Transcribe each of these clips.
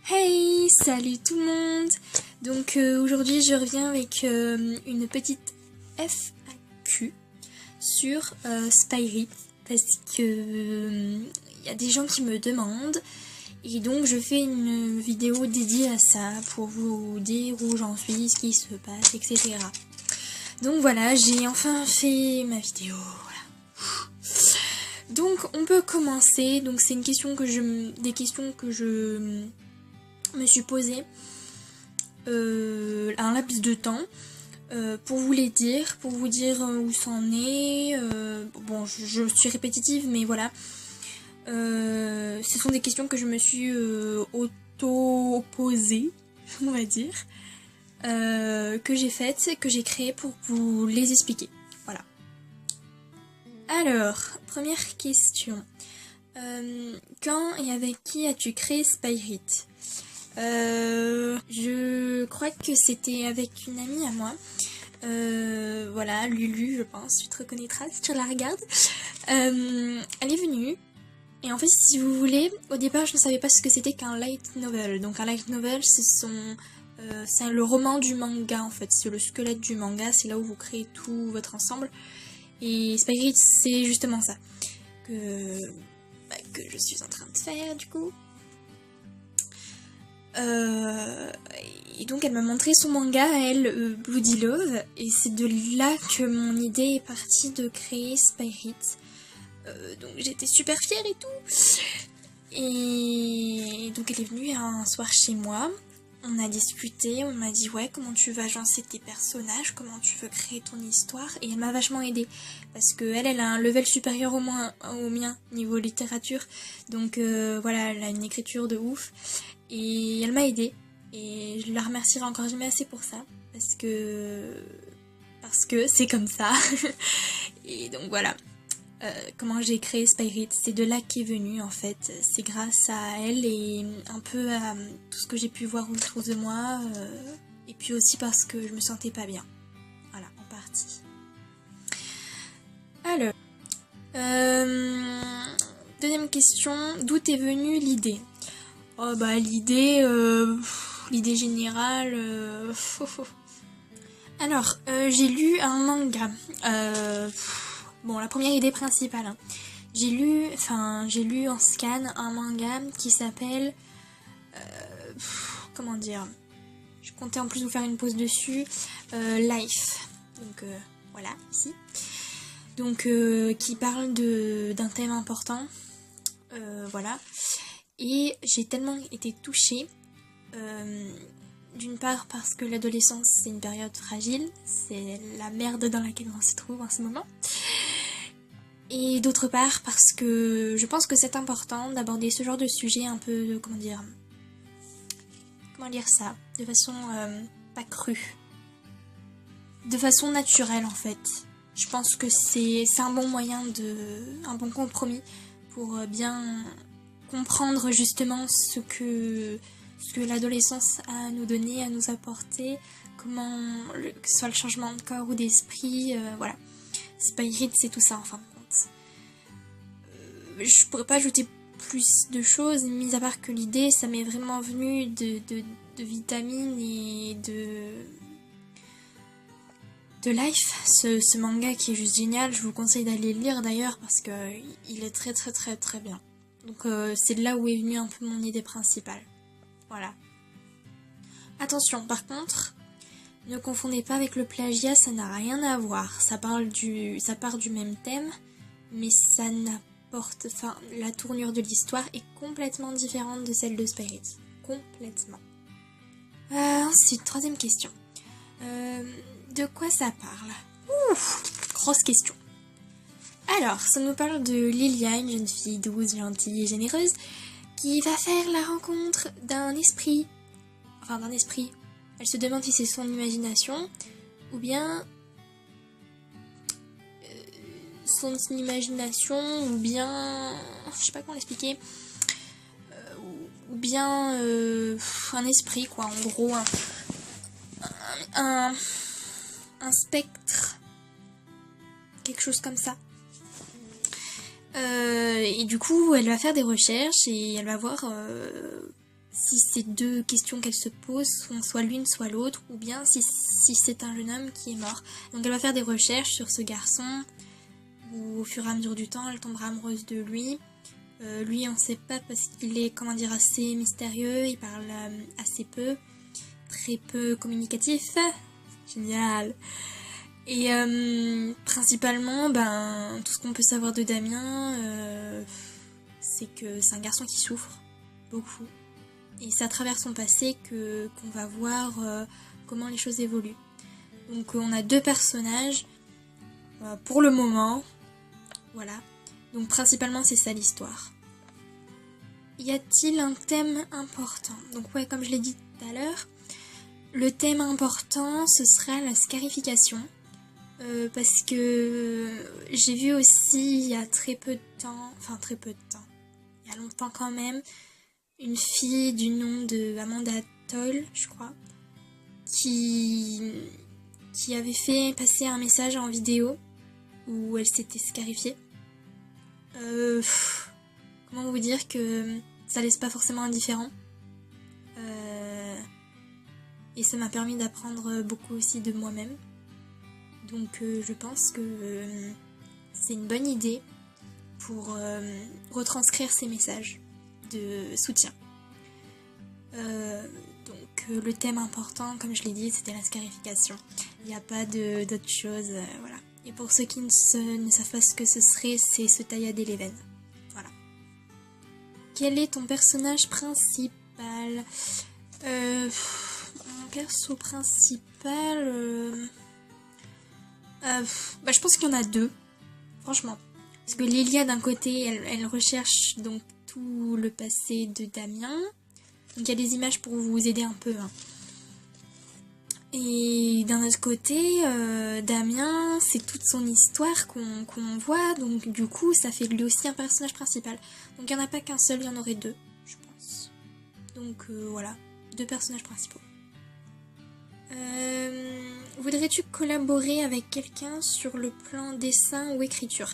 Hey, salut tout le monde. Donc aujourd'hui je reviens avec une petite FAQ sur Spyrit parce que y a des gens qui me demandent et donc je fais une vidéo dédiée à ça pour vous dire où j'en suis, ce qui se passe, etc. Donc voilà, j'ai enfin fait ma vidéo. Voilà. Donc on peut commencer. Donc c'est une question des questions que je me suis posée un laps de temps pour vous les dire, pour vous dire où c'en est. Bon, je suis répétitive, mais voilà. Ce sont des questions que je me suis auto-posées, on va dire, que j'ai faites, que j'ai créées pour vous les expliquer. Voilà. Alors, première question. Quand et avec qui as-tu créé Spyrit ? Je crois que c'était avec une amie à moi. Voilà, Lulu, je pense, tu te reconnaîtras si tu la regardes. Elle est venue. Et en fait, si vous voulez, au départ, je ne savais pas ce que c'était qu'un light novel. Donc un light novel, c'est le roman du manga, en fait. C'est le squelette du manga, c'est là où vous créez tout votre ensemble. Et Spyrit, c'est justement ça que je suis en train de faire, du coup. Et donc elle m'a montré son manga, elle, Bloody Love, et c'est de là que mon idée est partie de créer Spyrit. Donc j'étais super fière et tout. Et donc elle est venue un soir chez moi, on a discuté, on m'a dit ouais, comment tu veux agencer tes personnages, comment tu veux créer ton histoire, et elle m'a vachement aidée parce que elle a un level supérieur au mien niveau littérature, donc voilà, elle a une écriture de ouf. Et elle m'a aidée, et je la remercierai encore jamais assez pour ça, parce que c'est comme ça. Et donc voilà, comment j'ai créé Spyrit, c'est de là qu'est venu en fait, c'est grâce à elle et un peu à tout ce que j'ai pu voir autour de moi, et puis aussi parce que je me sentais pas bien. Voilà, en partie. Alors, deuxième question, d'où t'es venue l'idée ? Oh bah l'idée générale. Alors j'ai lu un manga. Bon, la première idée principale. Hein. J'ai lu en scan un manga qui s'appelle comment dire. Je comptais en plus vous faire une pause dessus. Life. Donc voilà ici. Donc qui parle d'un thème important. Voilà. Et j'ai tellement été touchée, d'une part parce que l'adolescence c'est une période fragile, c'est la merde dans laquelle on se trouve en ce moment, et d'autre part parce que je pense que c'est important d'aborder ce genre de sujet un peu, comment dire ça, de façon pas crue, de façon naturelle en fait. Je pense que c'est un bon moyen, un bon compromis pour bien comprendre justement ce que l'adolescence a à nous donner, à nous apporter, que ce soit le changement de corps ou d'esprit, voilà. Spyrit, c'est tout ça en fin de compte. Je pourrais pas ajouter plus de choses, mis à part que l'idée, ça m'est vraiment venu de vitamines et de Life, ce manga qui est juste génial. Je vous conseille d'aller le lire d'ailleurs parce que il est très très très très bien. Donc c'est de là où est venue un peu mon idée principale. Voilà. Attention, par contre, ne confondez pas avec le plagiat, ça n'a rien à voir. Ça part du même thème, mais ça n'apporte... Enfin, la tournure de l'histoire est complètement différente de celle de Spyrit. Complètement. Ensuite, troisième question. De quoi ça parle ? Ouf, grosse question. Alors, ça nous parle de Lilia, une jeune fille douce, gentille et généreuse, qui va faire la rencontre d'un esprit. Enfin, d'un esprit. Elle se demande si c'est son imagination, ou bien... son imagination, ou bien... je sais pas comment l'expliquer. Ou bien... un esprit, quoi, en gros. Un spectre. Quelque chose comme ça. Et du coup, elle va faire des recherches et elle va voir si c'est deux questions qu'elle se pose, soit l'une soit l'autre, ou bien si c'est un jeune homme qui est mort. Donc elle va faire des recherches sur ce garçon, où au fur et à mesure du temps elle tombera amoureuse de lui. Lui on ne sait pas parce qu'il est assez mystérieux, il parle assez peu, très peu communicatif. Génial. Et principalement, tout ce qu'on peut savoir de Damien, c'est que c'est un garçon qui souffre beaucoup. Et c'est à travers son passé qu'on va voir comment les choses évoluent. Donc on a deux personnages pour le moment. Voilà. Donc principalement c'est ça l'histoire. Y a-t-il un thème important? Donc ouais, comme je l'ai dit tout à l'heure, le thème important ce sera la scarification. Parce que j'ai vu aussi il y a très peu de temps, il y a longtemps quand même, une fille du nom de Amanda Toll, je crois, qui avait fait passer un message en vidéo où elle s'était scarifiée. Comment vous dire que ça laisse pas forcément indifférent. Et ça m'a permis d'apprendre beaucoup aussi de moi-même. Donc je pense que c'est une bonne idée pour retranscrire ces messages de soutien. Donc le thème important, comme je l'ai dit, c'était la scarification. Il n'y a pas d'autre chose, voilà. Et pour ceux qui ne savent pas ce que ce serait, c'est se taillader les veines. Voilà. Quel est ton personnage principal? Mon perso principal... je pense qu'il y en a deux, franchement. Parce que Lilia, d'un côté, elle recherche donc tout le passé de Damien. Donc il y a des images pour vous aider un peu. Hein. Et d'un autre côté, Damien, c'est toute son histoire qu'on voit. Donc du coup, ça fait lui aussi un personnage principal. Donc il n'y en a pas qu'un seul, il y en aurait deux, je pense. Donc voilà, deux personnages principaux. Voudrais-tu collaborer avec quelqu'un sur le plan dessin ou écriture?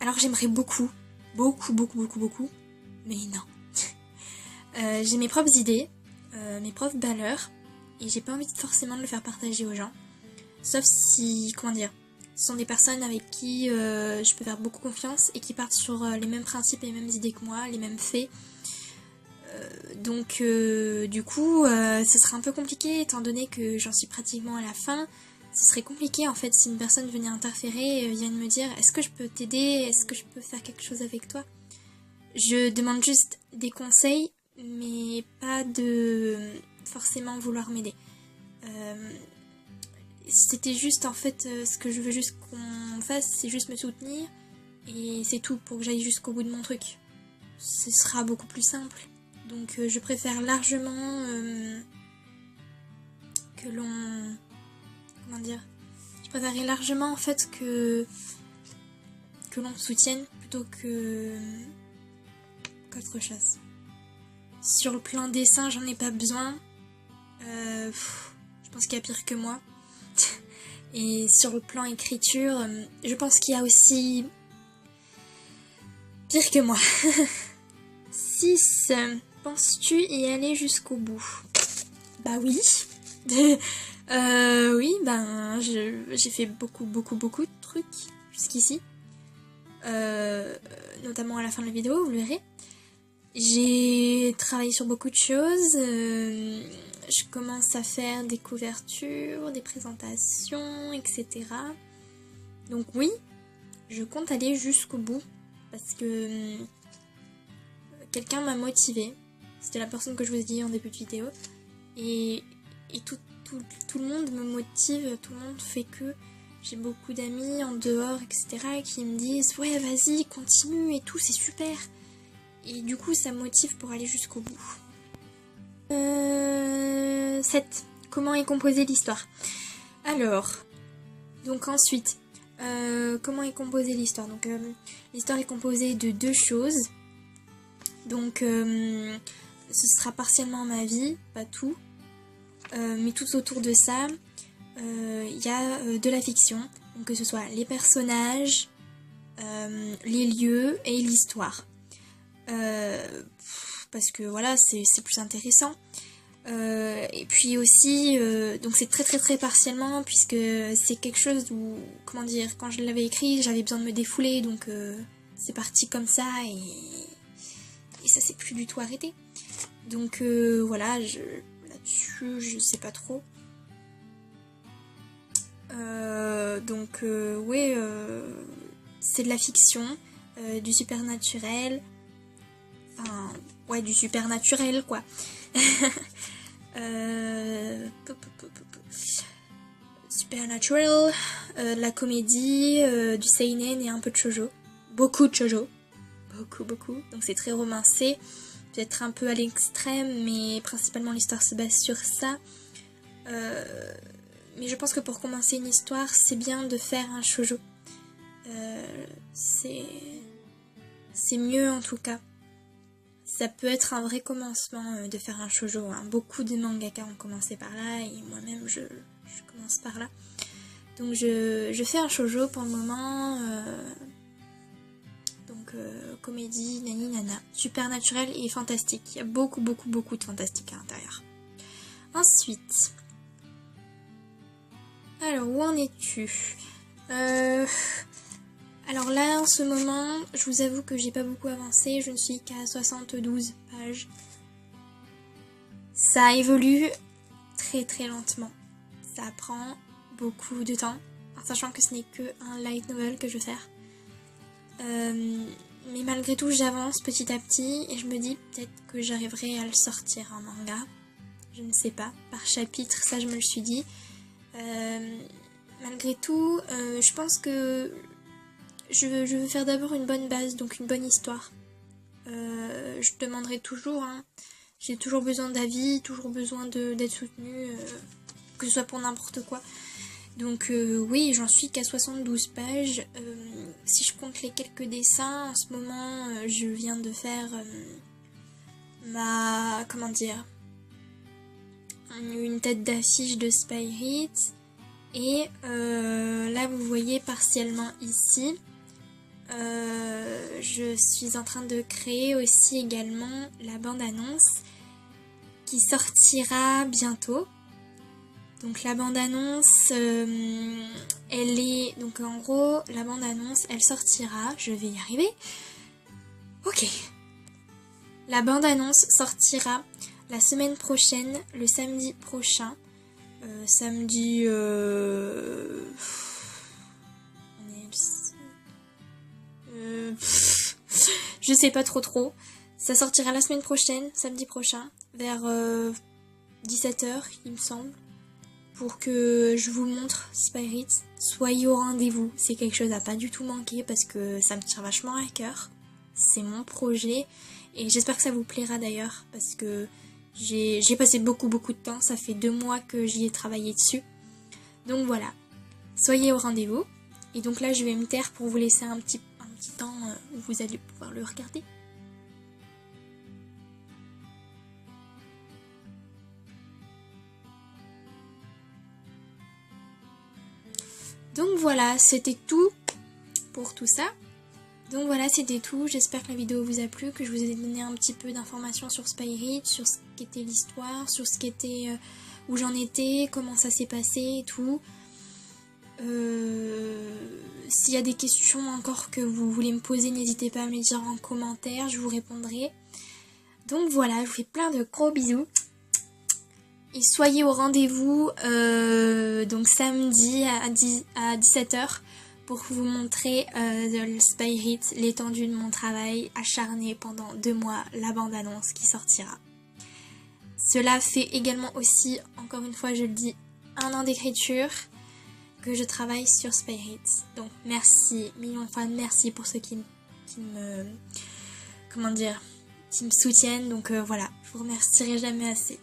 Alors j'aimerais beaucoup, mais non. J'ai mes propres idées, mes propres valeurs, et j'ai pas envie forcément de le faire partager aux gens. Sauf si, ce sont des personnes avec qui je peux faire beaucoup confiance et qui partent sur les mêmes principes et les mêmes idées que moi, les mêmes faits. Donc du coup ce serait un peu compliqué étant donné que j'en suis pratiquement à la fin. Ce serait compliqué en fait si une personne venait interférer, vienne me dire est-ce que je peux t'aider, est-ce que je peux faire quelque chose avec toi. Je demande juste des conseils mais pas de forcément vouloir m'aider. C'était juste en fait ce que je veux juste qu'on fasse, c'est juste me soutenir et c'est tout pour que j'aille jusqu'au bout de mon truc. Ce sera beaucoup plus simple. Donc je préfère largement que l'on... Je préférerais largement en fait que l'on me soutienne plutôt qu'autre chose. Sur le plan dessin, j'en ai pas besoin. Je pense qu'il y a pire que moi. Et sur le plan écriture, je pense qu'il y a aussi pire que moi. 6. Penses-tu y aller jusqu'au bout? Bah oui. Oui, j'ai fait beaucoup de trucs jusqu'ici. Notamment à la fin de la vidéo, vous le verrez. J'ai travaillé sur beaucoup de choses. Je commence à faire des couvertures, des présentations, etc. Donc oui, je compte aller jusqu'au bout. Parce que quelqu'un m'a motivée. C'était la personne que je vous ai dit en début de vidéo. Et tout le monde me motive, tout le monde fait que j'ai beaucoup d'amis en dehors, etc. qui me disent ouais vas-y, continue et tout, c'est super. Et du coup ça me motive pour aller jusqu'au bout. 7. Comment est composée l'histoire? Alors, donc ensuite, comment est composée l'histoire? Donc l'histoire est composée de deux choses. Donc ce sera partiellement ma vie, pas tout. Mais tout autour de ça, il y a de la fiction. Donc que ce soit les personnages, les lieux et l'histoire. parce que voilà, c'est plus intéressant. Et puis aussi, donc c'est très très très partiellement, puisque c'est quelque chose où, comment dire, quand je l'avais écrit, j'avais besoin de me défouler, donc c'est parti comme ça, et ça s'est plus du tout arrêté. Donc voilà, là-dessus, je sais pas trop. Ouais, c'est de la fiction, du supernaturel, enfin, ouais, du supernaturel, quoi. Supernatural, de la comédie, du seinen et un peu de shoujo. Beaucoup de shoujo. Beaucoup. Donc c'est très romancé. Peut-être un peu à l'extrême, mais principalement l'histoire se base sur ça. Mais je pense que pour commencer une histoire, c'est bien de faire un shoujo. C'est mieux en tout cas. Ça peut être un vrai commencement de faire un shoujo. Hein. Beaucoup de mangaka ont commencé par là et moi-même je commence par là. Donc je fais un shoujo pour le moment. Comédie, nani nana, supernaturel et fantastique. Il y a beaucoup de fantastique à l'intérieur. Ensuite, alors où en es-tu? Alors là, en ce moment, je vous avoue que j'ai pas beaucoup avancé, je ne suis qu'à 72 pages. Ça évolue très très lentement. Ça prend beaucoup de temps, en sachant que ce n'est que un light novel que je vais faire. Mais malgré tout, j'avance petit à petit et je me dis peut-être que j'arriverai à le sortir en manga. Je ne sais pas, par chapitre, ça je me le suis dit. Malgré tout, je pense que je veux faire d'abord une bonne base, donc une bonne histoire. Je demanderai toujours, hein, j'ai toujours besoin d'avis, toujours besoin d'être soutenue, que ce soit pour n'importe quoi. Donc oui, j'en suis qu'à 72 pages. Si je compte les quelques dessins, en ce moment, je viens de faire une tête d'affiche de Spy Hit. Et là, vous voyez partiellement ici. Je suis en train de créer aussi également la bande-annonce qui sortira bientôt. Donc la bande-annonce, elle est... Donc en gros, la bande-annonce, elle sortira... Je vais y arriver. Ok. La bande-annonce sortira la semaine prochaine, le samedi prochain. Samedi... je sais pas trop. Ça sortira la semaine prochaine, samedi prochain, vers 17h, il me semble. Pour que je vous montre Spy Hit. Soyez au rendez-vous, c'est quelque chose à pas du tout manquer parce que ça me tient vachement à cœur. C'est mon projet et j'espère que ça vous plaira d'ailleurs parce que j'ai passé beaucoup de temps, ça fait 2 mois que j'y ai travaillé dessus. Donc voilà, soyez au rendez-vous. Et donc là je vais me taire pour vous laisser un petit temps où vous allez pouvoir le regarder. Donc voilà, c'était tout pour tout ça. Donc voilà, c'était tout. J'espère que la vidéo vous a plu, que je vous ai donné un petit peu d'informations sur Spy Hit, sur ce qu'était l'histoire, sur ce qu'était où j'en étais, comment ça s'est passé et tout. S'il y a des questions encore que vous voulez me poser, n'hésitez pas à me les dire en commentaire, je vous répondrai. Donc voilà, je vous fais plein de gros bisous. Et soyez au rendez-vous donc samedi à 17h pour vous montrer le Spy Hit, l'étendue de mon travail acharné pendant 2 mois, la bande-annonce qui sortira. Cela fait également aussi, encore une fois je le dis, 1 an d'écriture que je travaille sur Spy Hit. Donc merci, millions de fois merci pour ceux qui me soutiennent. Donc voilà, je vous remercierai jamais assez.